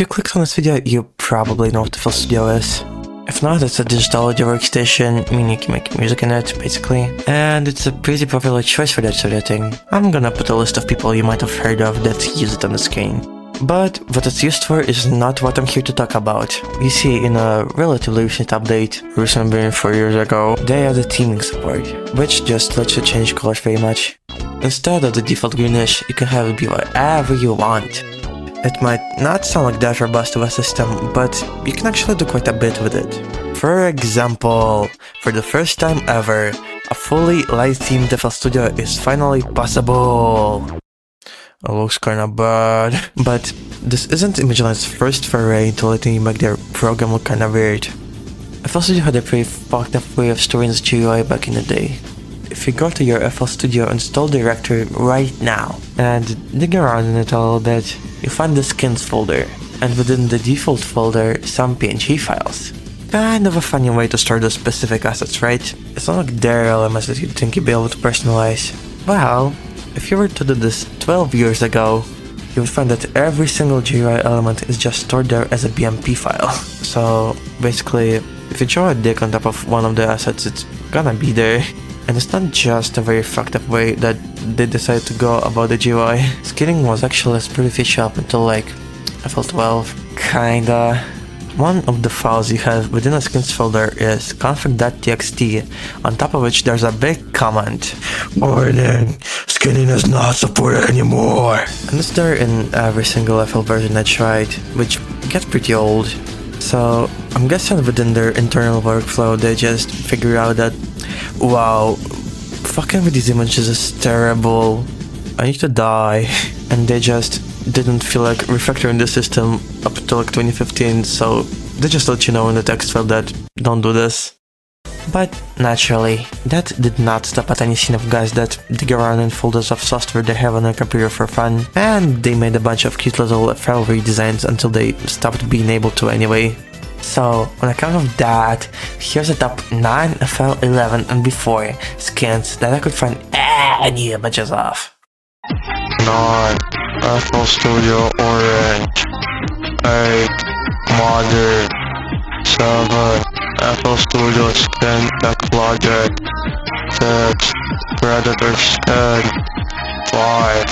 If you clicked on this video, you probably know what FL Studio is. If not, it's a digital audio workstation, meaning you can make music in it, basically. And it's a pretty popular choice for that sort of thing. I'm gonna put a list of people you might have heard of that use it on the screen. But what it's used for is not what I'm here to talk about. You see, in a relatively recent update, recently 4 years ago, they added teaming support, which just lets you change colors very much. Instead of the default greenish, you can have it be whatever you want. It might not sound like that robust of a system, but you can actually do quite a bit with it. For example, for the first time ever, a fully light-themed FL Studio is finally possible. It looks kinda bad, but this isn't ImageLine's first foray into letting you make their program look kinda weird. FL Studio had a pretty fucked up way of storing its GUI back in the day. If you go to your FL Studio install directory right now and dig around in it a little bit, you find the skins folder, and within the default folder, some PNG files. Kind of a funny way to store those specific assets, right? It's not like they're elements that you'd think you'd be able to personalize. Well, if you were to do this 12 years ago, you would find that every single GUI element is just stored there as a BMP file. So basically, if you draw a dick on top of one of the assets, it's gonna be there. And it's not just a very fucked up way that they decided to go about the GUI. Skinning was actually a pretty feature up until like FL12, kinda. One of the files you have within a skins folder is config.txt, on top of which there's a big comment. Warning, skinning is not supported anymore. And it's there in every single FL version I tried, which gets pretty old. So I'm guessing within their internal workflow they just figure out that, wow, fucking with these images is terrible, I need to die. And they just didn't feel like refactoring the system up to like 2015, so they just let you know in the text file that don't do this. But naturally, that did not stop at any scene of guys that dig around in folders of software they have on their computer for fun, and they made a bunch of cute little file redesigns until they stopped being able to anyway. So, on account of that, here's the top 9 FL11 and before skins that I could find any images of. 9. FL Studio Orange. 8. Modern. 7. FL Studio Skin Tech Logic. 6. Predator Skin. 5.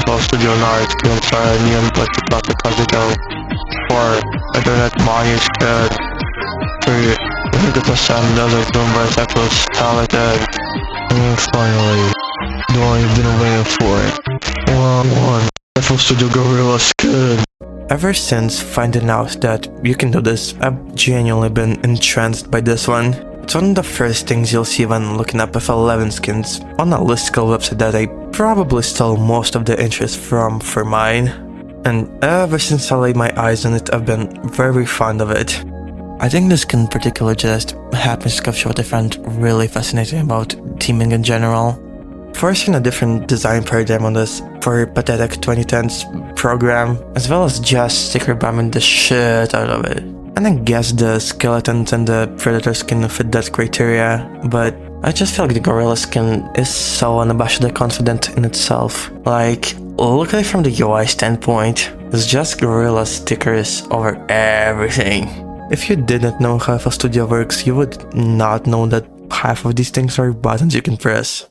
FL Studio Night Skin Cyanium Plastic Digital. 4. Internet Money Skin. 3. Sam Desert Doom Bisexual Skeleton. And finally, the one you've been waiting for. 1. FL Studio Gorilla Skin. Ever since finding out that you can do this, I've genuinely been entranced by this one. It's one of the first things you'll see when looking up FL11 skins on a listicle website that I probably stole most of the interest from for mine. And ever since I laid my eyes on it, I've been very fond of it. I think this skin in particular just happens to capture what I find really fascinating about teaming in general. Forcing a different design paradigm on this for pathetic 2010s program, as well as just sticker bombing the shit out of it. And I guess the skeletons and the predator skin fit that criteria, but I just feel like the gorilla skin is so unabashedly confident in itself. Like, look at it from the UI standpoint, it's just gorilla stickers over everything. If you didn't know how FL Studio works, you would not know that half of these things are buttons you can press.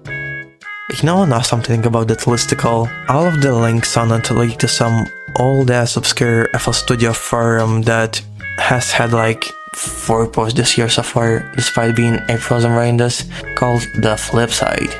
You know an awesome thing about that listicle? All of the links on it lead to some old-ass obscure FL Studio forum that has had like 4 posts this year so far, despite being April's and writing this, called The Flip Side.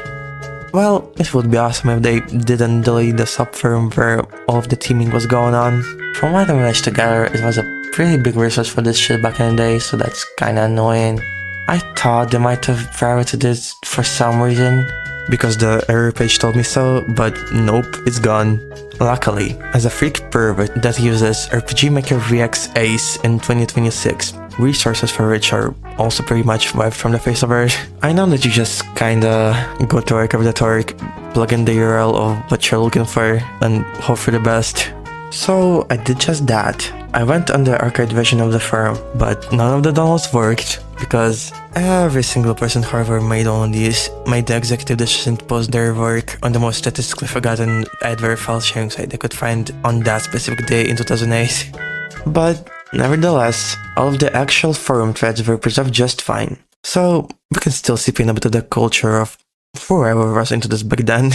Well, it would be awesome if they didn't delete the subforum where all of the teaming was going on. From what I managed to gather, it was a pretty big resource for this shit back in the day, so that's kinda annoying. I thought they might have privated it for some reason, because the error page told me so, but nope, it's gone. Luckily, as a freak pervert that uses RPG Maker VX Ace in 2026, resources for which are also pretty much wiped from the face of earth, I know that you just kinda go to archive.org, plug in the URL of what you're looking for, and hope for the best. So I did just that. I went on the arcade version of the forum, but none of the downloads worked because every single person who ever made one of these made the executive decision to post their work on the most statistically forgotten advert file sharing site they could find on that specific day in 2008. But nevertheless, all of the actual forum threads were preserved just fine. So we can still see in a bit of the culture of whoever was into this back then.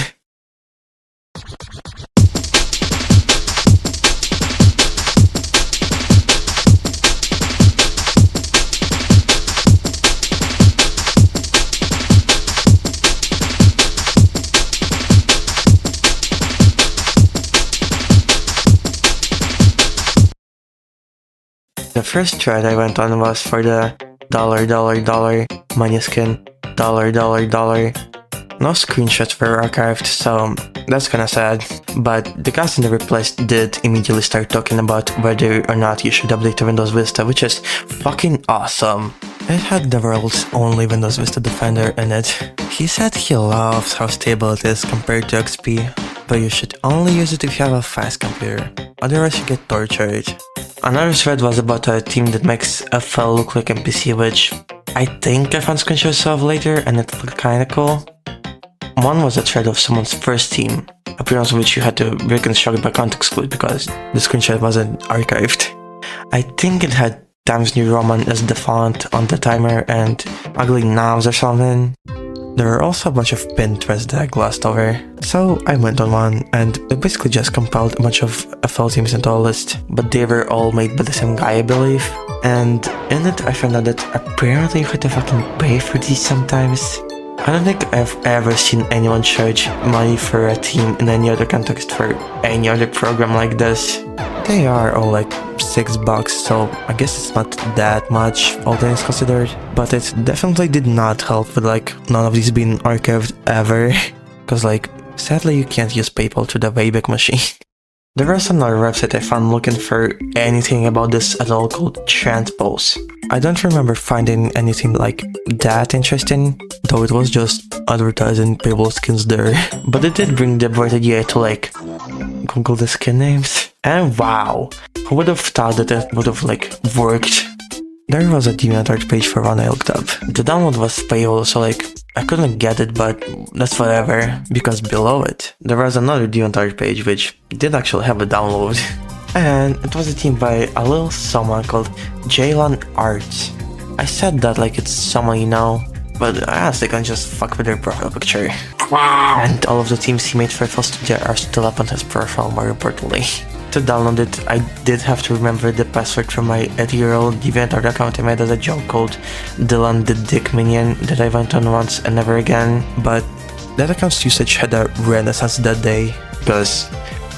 The first thread I went on was for the $, money skin, $. No screenshots were archived, so that's kinda sad, but the guys in the replies did immediately start talking about whether or not you should update to Windows Vista, which is fucking awesome. It had the world's only Windows Vista Defender in it. He said he loves how stable it is compared to XP, but you should only use it if you have a fast computer, otherwise you get tortured. Another thread was about a team that makes FL look like NPC, which I think I found screenshots of later and it looked kinda cool. One was a thread of someone's first team, appearance of which you had to reconstruct by context clues because the screenshot wasn't archived. I think it had Times New Roman as the font on the timer and ugly knobs or something. There were also a bunch of pinned threads that I glossed over, so I went on one and it basically just compiled a bunch of FL teams into a list, but they were all made by the same guy, I believe. And in it I found out that apparently you had to fucking pay for these sometimes. I don't think I've ever seen anyone charge money for a team in any other context for any other program like this. They are all like $6, so I guess it's not that much, all things considered. But it definitely did not help with like none of these being archived ever. Cause like, sadly you can't use PayPal to the Wayback Machine. There was another website I found looking for anything about this at all called Transpose. I don't remember finding anything like that interesting, though it was just advertising payable skins there. But it did bring the bright idea to like Google the skin names. And wow, who would have thought that it would have like worked? There was a DeviantArt page for one I looked up. The download was payable, so like I couldn't get it, but that's whatever, because below it there was another DeviantArt page which did actually have a download. And it was a team by a little someone called Jalen Arts. I said that like it's someone you know, but I honestly can't just fuck with their profile picture. And all of the teams he made for FL Studio are still up on his profile, more importantly. To download it, I did have to remember the password from my 8-year-old DeviantArt account I made as a joke called Dylan the Dick Minion that I went on once and never again. But that account's usage had a renaissance that day, because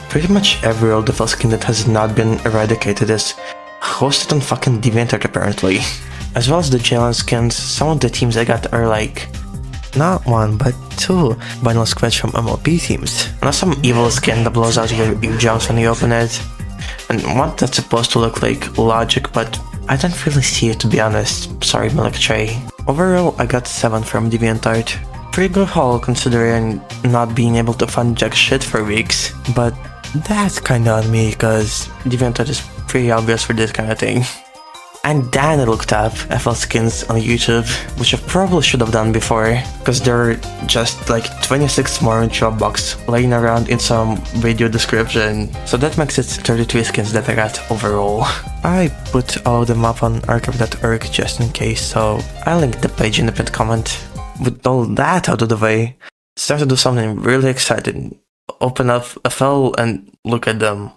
pretty much every old FL skin that has not been eradicated is hosted on fucking DeviantArt apparently. As well as the Jalen skins, some of the teams I got are like not one, but two vinyl scratch from MLP teams. Not some evil skin that blows out your eardrums when you open it. And one that's supposed to look like Logic, but I don't really see it to be honest. Sorry, Military. Overall, I got 7 from DeviantArt. Pretty good haul considering not being able to find jack shit for weeks. But that's kinda on me, cause DeviantArt is pretty obvious for this kind of thing. And then I looked up FL skins on YouTube, which I probably should have done before, because there are just like 26 more in Dropbox laying around in some video description, so that makes it 33 skins that I got overall. I put all of them up on archive.org just in case, so I'll link the page in the pinned comment. With all that out of the way, it's time to do something really exciting. Open up FL and look at them.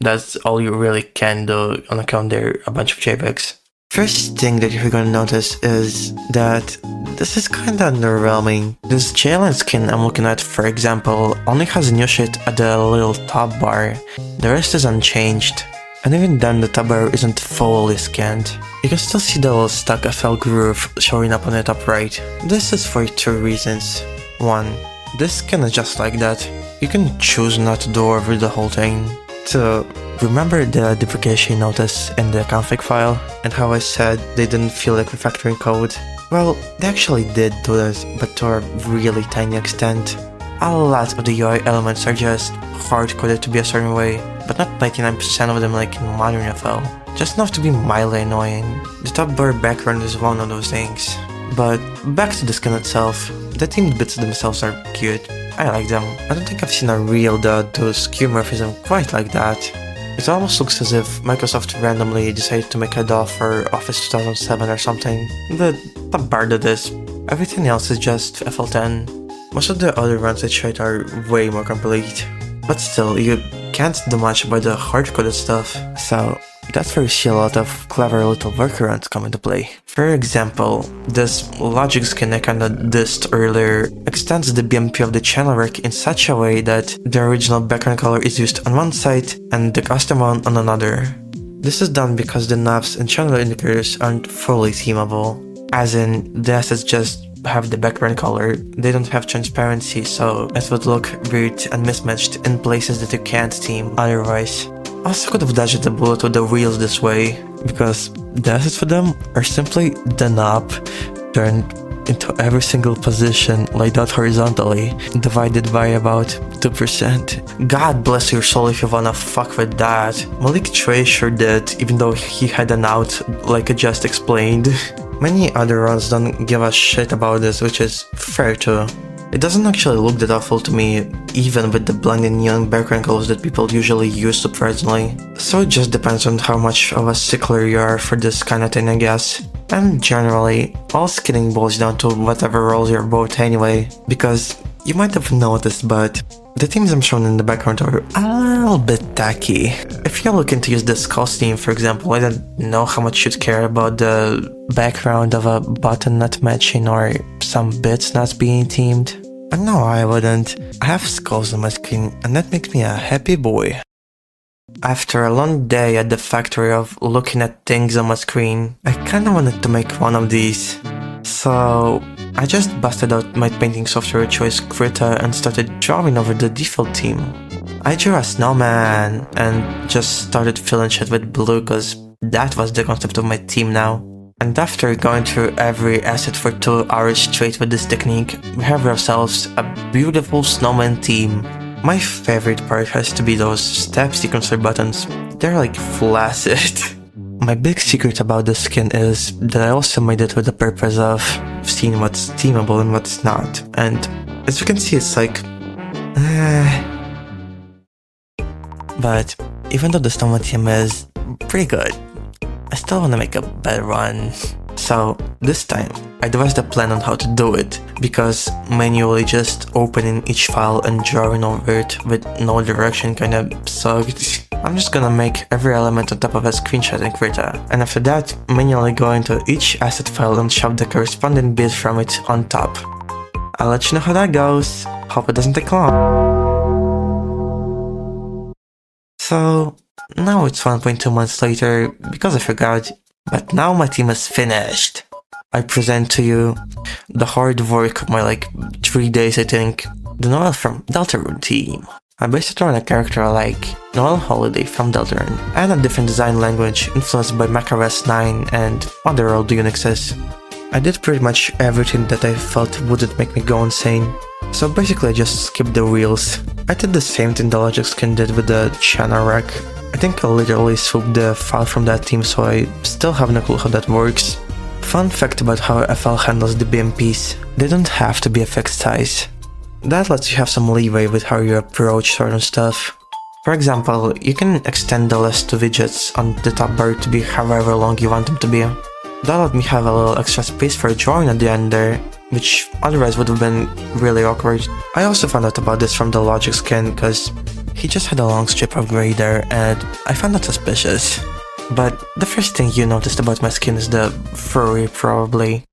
That's all you really can do on account they're a bunch of JPEGs. First thing that you're gonna notice is that this is kinda underwhelming. This Jalen skin I'm looking at, for example, only has new shit at the little top bar. The rest is unchanged. And even then the top bar isn't fully scanned. You can still see the little stuck FL groove showing up on the top right. This is for 2 reasons. 1. This skin is just like that. You can choose not to do over the whole thing. 2. Remember the deprecation notice in the config file and how I said they didn't feel like refactoring code? Well, they actually did do this, but to a really tiny extent. A lot of the UI elements are just hard-coded to be a certain way. but not 99% of them like in modern FL. Just enough to be mildly annoying. The top bar background is one of those things. But back to the skin itself, the themed bits themselves are cute. I like them. I don't think I've seen a reel that does skeuomorphism quite like that. It almost looks as if Microsoft randomly decided to make a doll for Office 2007 or something. The top bar that is. Everything else is just FL10. Most of the other runs I tried are way more complete. But still, you can't do much about the hard-coded stuff. So that's where you see a lot of clever little workarounds come into play. For example, this logic skin I kinda dissed earlier extends the BMP of the channel rack in such a way that the original background color is used on one side and the custom one on another. This is done because the knobs and channel indicators aren't fully themable. As in, the assets just have the background color, they don't have transparency, so it would look weird and mismatched in places that you can't theme otherwise. Also could have dodged the bullet with the wheels this way, because the assets for them are simply the knob turned into every single position like that horizontally, divided by about 2%. God bless your soul if you wanna fuck with that. Malik Trey sure did, even though he had an out like I just explained. Many other runs don't give a shit about this, which is fair too. It doesn't actually look that awful to me, even with the blinding neon background colors that people usually use surprisingly. So it just depends on how much of a stickler you are for this kinda thing, I guess. And generally, all skinning boils down to whatever roles you're both anyway, because you might have noticed, but the themes I'm showing in the background are a little bit tacky. If you're looking to use the Skulls theme, for example, I don't know how much you'd care about the background of a button not matching or some bits not being themed. But no, I wouldn't. I have Skulls on my screen and that makes me a happy boy. After a long day at the factory of looking at things on my screen, I kinda wanted to make one of these. So I just busted out my painting software of choice, Krita, and started drawing over the default theme. I drew a snowman and just started filling shit with blue cause that was the concept of my theme now. And after going through every asset for 2 hours straight with this technique, we have ourselves a beautiful snowman theme. My favorite part has to be those step sequencer buttons. They're like flaccid. My big secret about this skin is that I also made it with the purpose of seeing what's themable and what's not. And as you can see, it's like... But even though the snowman theme is pretty good, I still want to make a better one. So this time, I devised a plan on how to do it, because manually just opening each file and drawing over it with no direction kinda sucked. I'm just gonna make every element on top of a screenshot in Krita, and after that, manually go into each asset file and shove the corresponding bit from it on top. I'll let you know how that goes. Hope it doesn't take long. So now it's 1.2 months later, because I forgot, but now my team is finished. I present to you the hard work of my 3 days, I think, the Noel from Deltarune team. I based it around a character I like, Noel Holiday from Deltarune, and a different design language influenced by macOS 9 and other old Unixes. I did pretty much everything that I felt wouldn't make me go insane. So basically I just skipped the wheels. I did the same thing the Logic skin did with the channel rack. I think I literally swooped the file from that team, so I still have no clue how that works. Fun fact about how FL handles the BMPs, they don't have to be a fixed size. That lets you have some leeway with how you approach certain stuff. For example, you can extend the list of widgets on the top bar to be however long you want them to be. That let me have a little extra space for a drawing at the end there, which otherwise would have been really awkward. I also found out about this from the Logic skin, cause he just had a long strip of grey there and I found that suspicious. But the first thing you noticed about my skin is the furry, probably.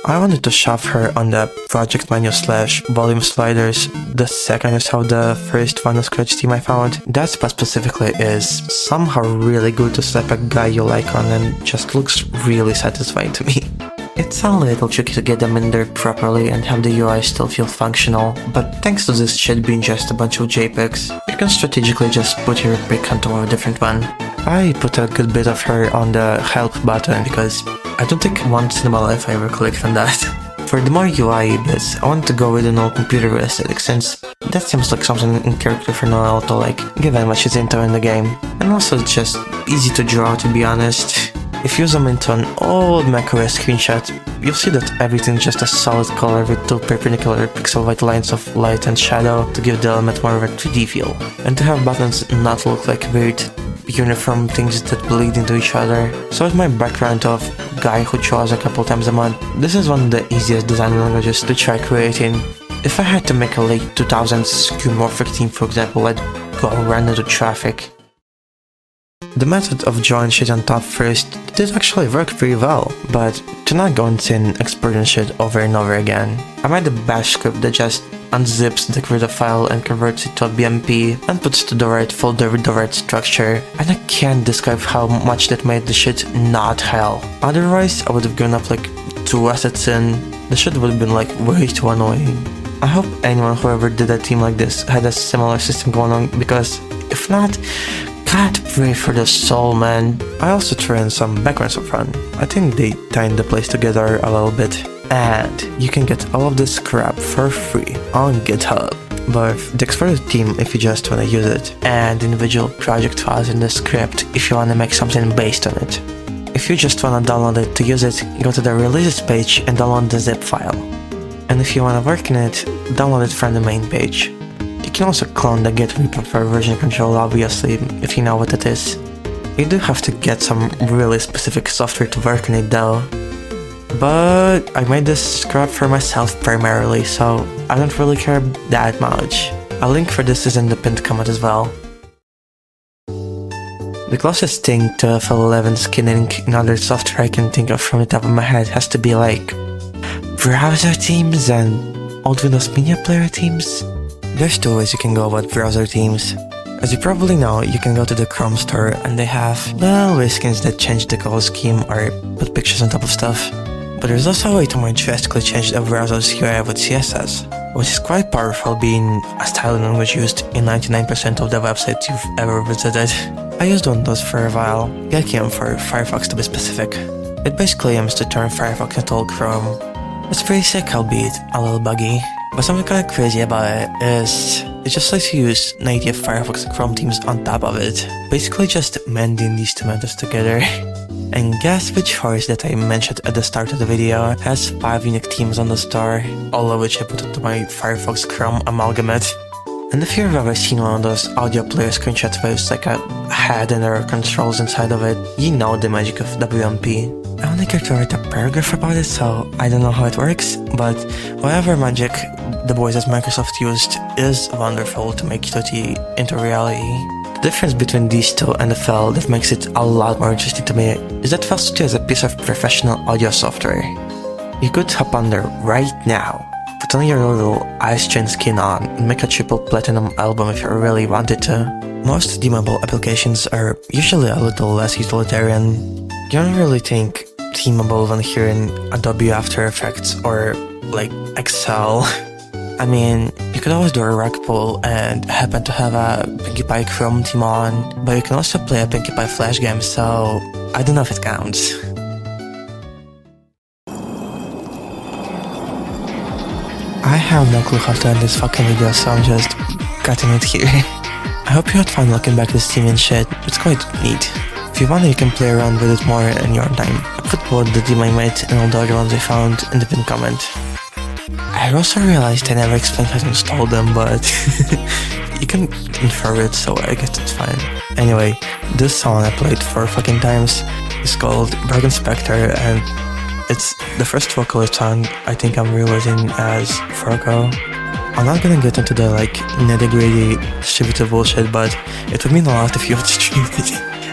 I wanted to shove her on the project menu / volume sliders the second I saw the first Vinyl Scratch theme I found. That spot specifically is somehow really good to slap a guy you like on and just looks really satisfying to me. It's a little tricky to get them in there properly and have the UI still feel functional, but thanks to this shit being just a bunch of JPEGs, you can strategically just put your pick onto a different one. I put a good bit of her on the help button because I don't think once in my life I ever clicked on that. For the more UI bits, I want to go with an old computer aesthetic since that seems like something in character for Noel to like give that much into in the game. And also it's just easy to draw, to be honest. If you zoom into an old macOS screenshot, you'll see that everything's just a solid color with two perpendicular pixel white lines of light and shadow to give the element more of a 3D feel. And to have buttons not look like weird uniform things that bleed into each other. So with my background of guy who draws a couple times a month, this is one of the easiest design languages to try creating. If I had to make a late 2000s skeuomorphic theme, for example, I'd go run into traffic. The method of drawing shit on top first did actually work pretty well, but to not go insane exporting shit over and over again, I made a bash script that just unzips the creative file and converts it to a BMP and puts it to the right folder with the right structure, and I can't describe how much that made the shit not hell. Otherwise, I would have given up like 2 assets in, the shit would have been like way too annoying. I hope anyone who ever did a team like this had a similar system going on, because if not, God pray for the soul, man. I also threw in some backgrounds of fun. I think they tied the place together a little bit. And you can get all of this crap for free on GitHub. But the exported theme if you just wanna use it, and individual project files in the script if you wanna make something based on it. If you just wanna download it to use it, go to the releases page and download the zip file. And if you wanna work in it, download it from the main page. You can also clone the git repo for version control, obviously, if you know what it is. You do have to get some really specific software to work on it though. But I made this script for myself primarily, so I don't really care that much. A link for this is in the pinned comment as well. The closest thing to FL11 skinning in other software I can think of from the top of my head has to be like browser themes and old Windows Media Player themes. There's 2 ways you can go about browser themes. As you probably know, you can go to the Chrome store and they have little skins that change the color scheme or put pictures on top of stuff. But there's also a way to more drastically change the browser's UI with CSS, which is quite powerful being a styling language used in 99% of the websites you've ever visited. I used one of those for a while, Geckium for Firefox to be specific. It basically aims to turn Firefox into old Chrome. It's pretty sick, albeit a little buggy. But something kinda crazy about it is it just lets you use native Firefox and Chrome themes on top of it, basically just mending these 2 methods together. And guess which horse that I mentioned at the start of the video has 5 unique themes on the store, all of which I put into my Firefox Chrome amalgamate. And if you've ever seen one of those audio player screenshots with like a head and error controls inside of it, you know the magic of WMP. I only care to write a paragraph about it, so I don't know how it works, but whatever magic the boys at Microsoft used is wonderful to make Tutti into reality. The difference between these 2 and the FL that makes it a lot more interesting to me is that FL Studio is a piece of professional audio software. You could hop on there right now, put on your little ice chain skin on, and make a triple platinum album if you really wanted to. Most themable applications are usually a little less utilitarian. You don't really think themable when hearing Adobe After Effects or like Excel. I mean, you could always do a rug pull and happen to have a Pinkie Pie Chrome theme on, but you can also play a Pinkie Pie Flash game, so I don't know if it counts. I have no clue how to end this fucking video, so I'm just cutting it here. I hope you had fun looking back at this theme and shit, it's quite neat. If you want, you can play around with it more in your own time. I put both the theme I made and all the other ones I found in the pinned comment. I also realized I never explained how to install them, but you can infer it, so I guess it's fine. Anyway, this song I played 4 fucking times is called Brocken Spectre, and it's the first vocalist song I think I'm releasing as Fargo. I'm not gonna get into the like nitty-gritty distributive bullshit, but it would mean a lot if you would stream it.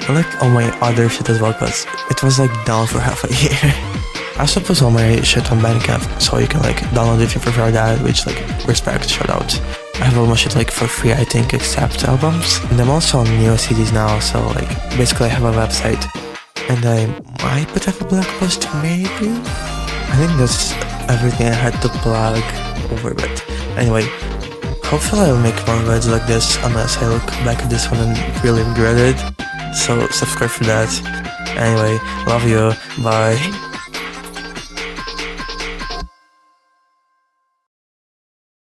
I like all my other shit as well, because it was like down for half a year. I also put all my shit on Bandcamp, so you can like download if you prefer that, which like respect, shout out. I have all my shit like for free, I think, except albums. And I'm also on new CDs now, so like basically I have a website. And I might put up a blog post, maybe? I think that's everything I had to plug over, but anyway, hopefully I'll make more videos like this, unless I look back at this one and really regret it. So subscribe for that. Anyway, love you, bye.